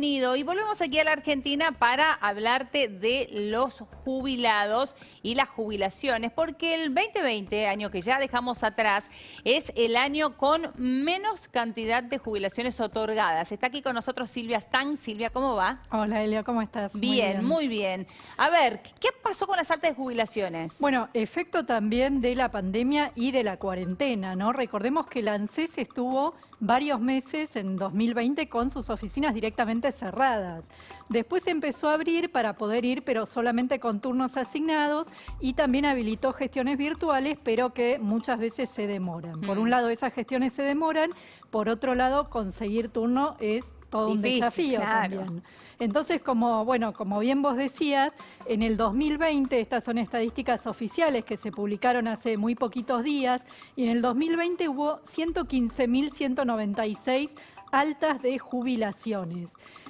Y volvemos aquí a la Argentina para hablarte de los jubilados y las jubilaciones, porque el 2020, año que ya dejamos atrás, es el año con menos cantidad de jubilaciones otorgadas. Está aquí con nosotros Silvia Stang. Silvia, ¿cómo va? Hola, Elia, ¿cómo estás? Bien, muy bien. A ver, ¿qué pasó con las altas de jubilaciones? Bueno, efecto también de la pandemia y de la cuarentena, ¿no? Recordemos que la ANSES estuvo varios meses en 2020 con sus oficinas directamente cerradas. Después empezó a abrir para poder ir, pero solamente con turnos asignados, y también habilitó gestiones virtuales, pero que muchas veces se demoran. Por un lado, esas gestiones se demoran, por otro lado, conseguir turno es todo un desafío también. Entonces, como bien vos decías, en el 2020, estas son estadísticas oficiales que se publicaron hace muy poquitos días, y en el 2020 hubo 115.196 altas de jubilaciones.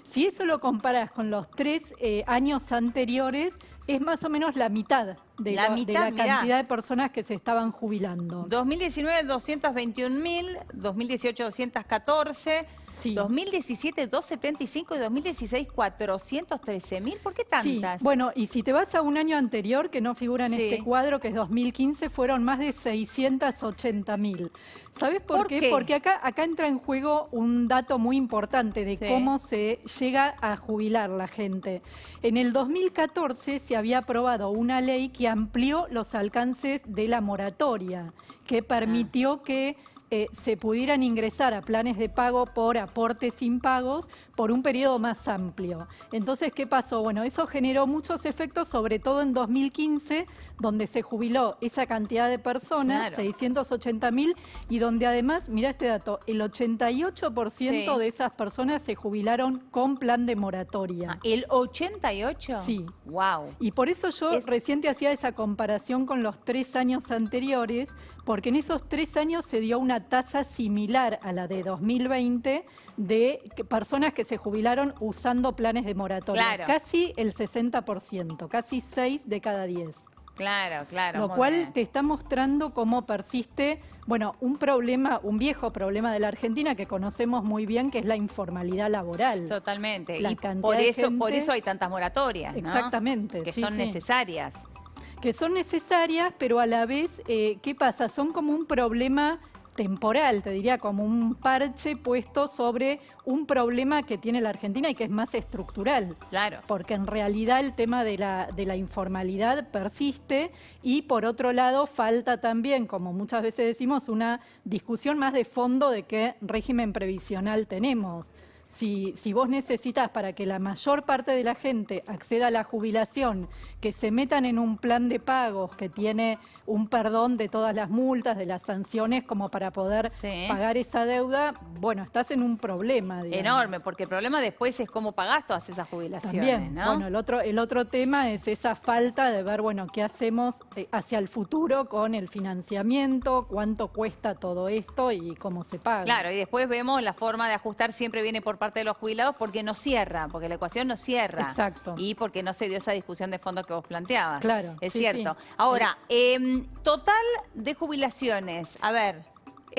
Si eso lo comparas con los 3 años anteriores, es más o menos la mitad de la cantidad de personas que se estaban jubilando. 2019, 221.000, 2018, 214, sí. 2017, 275 y 2016, 413.000. ¿Por qué tantas? Sí, bueno, y si te vas a un año anterior, que no figura en este cuadro, que es 2015, fueron más de 680.000. ¿Sabes por qué? Porque acá entra en juego un dato muy importante de cómo se llega a jubilar la gente. En el 2014 se había aprobado una ley que amplió los alcances de la moratoria, que permitió que se pudieran ingresar a planes de pago por aportes impagos por un periodo más amplio. Entonces, ¿qué pasó? Bueno, eso generó muchos efectos, sobre todo en 2015, donde se jubiló esa cantidad de personas, 680.000, y donde además, mirá este dato, el 88% de esas personas se jubilaron con plan de moratoria. ¿El 88%? Sí. Wow. Y por eso yo recién te hacía esa comparación con los 3 años anteriores, porque en esos 3 años se dio una tasa similar a la de 2020 de personas que se jubilaron usando planes de moratoria. Casi el 60%, casi 6 de cada 10. Claro. Lo cual te está mostrando cómo persiste, bueno, un problema, un viejo problema de la Argentina que conocemos muy bien, que es la informalidad laboral. Totalmente. Y por eso hay tantas moratorias, ¿no? Exactamente. Que son necesarias. Que son necesarias, pero a la vez, ¿qué pasa? Son como un problema temporal, te diría, como un parche puesto sobre un problema que tiene la Argentina y que es más estructural. Claro. Porque en realidad el tema de la informalidad persiste, y por otro lado falta también, como muchas veces decimos, una discusión más de fondo de qué régimen previsional tenemos. Si vos necesitas, para que la mayor parte de la gente acceda a la jubilación, que se metan en un plan de pagos que tiene un perdón de todas las multas, de las sanciones, como para poder pagar esa deuda, bueno, estás en un problema, digamos. Enorme, porque el problema después es cómo pagás todas esas jubilaciones, también, ¿no? Bueno, el otro tema es esa falta de ver, bueno, qué hacemos hacia el futuro con el financiamiento, cuánto cuesta todo esto y cómo se paga. Claro, y después vemos la forma de ajustar siempre viene por parte de los jubilados, porque no cierra, porque la ecuación no cierra. Exacto. Y porque no se dio esa discusión de fondo que vos planteabas. Claro. Es cierto. Sí. Ahora, total de jubilaciones, a ver,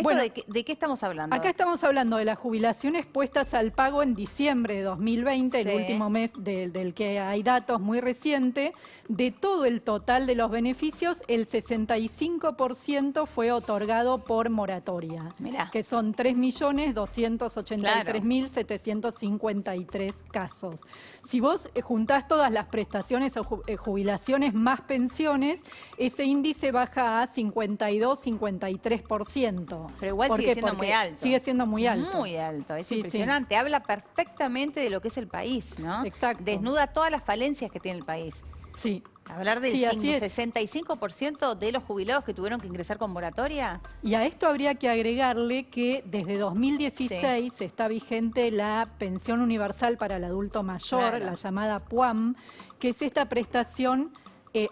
bueno, ¿de qué estamos hablando? Acá estamos hablando de las jubilaciones puestas al pago en diciembre de 2020, el último mes del que hay datos muy reciente. De todo el total de los beneficios, el 65% fue otorgado por moratoria, que son 3.283.753 casos. Si vos juntás todas las prestaciones o jubilaciones más pensiones, ese índice baja a 52-53%. Pero igual sigue siendo muy alto. Sigue siendo muy alto. Muy alto, es impresionante. Habla perfectamente de lo que es el país, ¿no? Exacto. Desnuda todas las falencias que tiene el país. Sí. Hablar del 65% de los jubilados que tuvieron que ingresar con moratoria. Y a esto habría que agregarle que desde 2016 está vigente la pensión universal para el adulto mayor, la llamada PUAM, que es esta prestación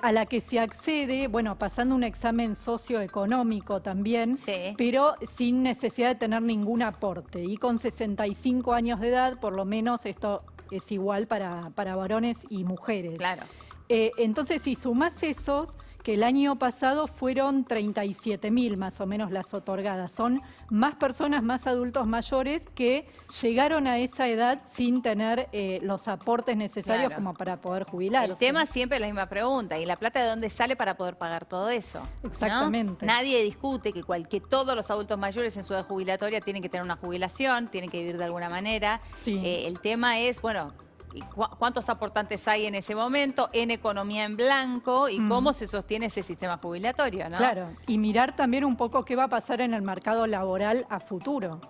a la que se accede, bueno, pasando un examen socioeconómico también, pero sin necesidad de tener ningún aporte. Y con 65 años de edad, por lo menos esto es igual para varones y mujeres. Claro. Entonces, si sumás esos, que el año pasado fueron 37.000 más o menos las otorgadas. Son más personas, más adultos mayores que llegaron a esa edad sin tener los aportes necesarios como para poder jubilarse. El tema siempre es la misma pregunta. ¿Y la plata de dónde sale para poder pagar todo eso? Exactamente. ¿No? Nadie discute que todos los adultos mayores en su edad jubilatoria tienen que tener una jubilación, tienen que vivir de alguna manera. Sí. El tema es, bueno, ¿cuántos aportantes hay en ese momento en economía en blanco y cómo se sostiene ese sistema jubilatorio, ¿no? Claro, y mirar también un poco qué va a pasar en el mercado laboral a futuro,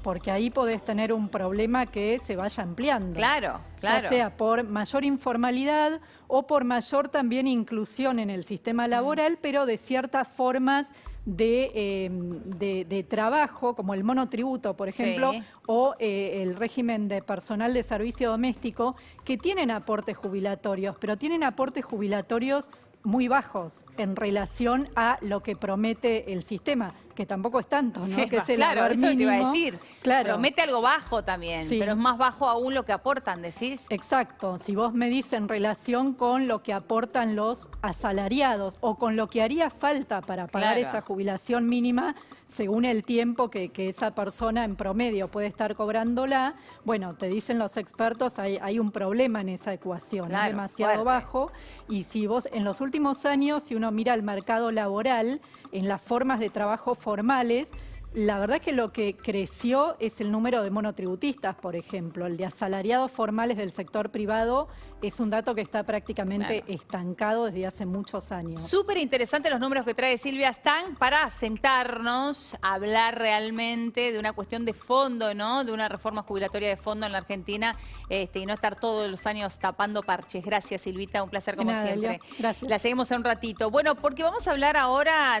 porque ahí podés tener un problema que se vaya ampliando. Claro, claro. Ya sea por mayor informalidad o por mayor también inclusión en el sistema laboral, pero de ciertas formas de trabajo, como el monotributo, por ejemplo, o el régimen de personal de servicio doméstico, que tienen aportes jubilatorios, pero tienen aportes jubilatorios muy bajos en relación a lo que promete el sistema, que tampoco es tanto, ¿no? Que es el claro, eso te iba a decir. Claro. Promete algo bajo también, pero es más bajo aún lo que aportan, decís. Exacto. Si vos me dices en relación con lo que aportan los asalariados o con lo que haría falta para pagar esa jubilación mínima, según el tiempo que esa persona en promedio puede estar cobrándola, bueno, te dicen los expertos, hay un problema en esa ecuación, es demasiado bajo. Y si vos, en los últimos años, si uno mira el mercado laboral, en las formas de trabajo formales, la verdad es que lo que creció es el número de monotributistas, por ejemplo. El de asalariados formales del sector privado es un dato que está prácticamente estancado desde hace muchos años. Súper interesante los números que trae Silvia. Están para sentarnos, hablar realmente de una cuestión de fondo, ¿no? De una reforma jubilatoria de fondo en la Argentina y no estar todos los años tapando parches. Gracias, Silvita. Un placer como siempre. Gracias. La seguimos en un ratito. Bueno, porque vamos a hablar ahora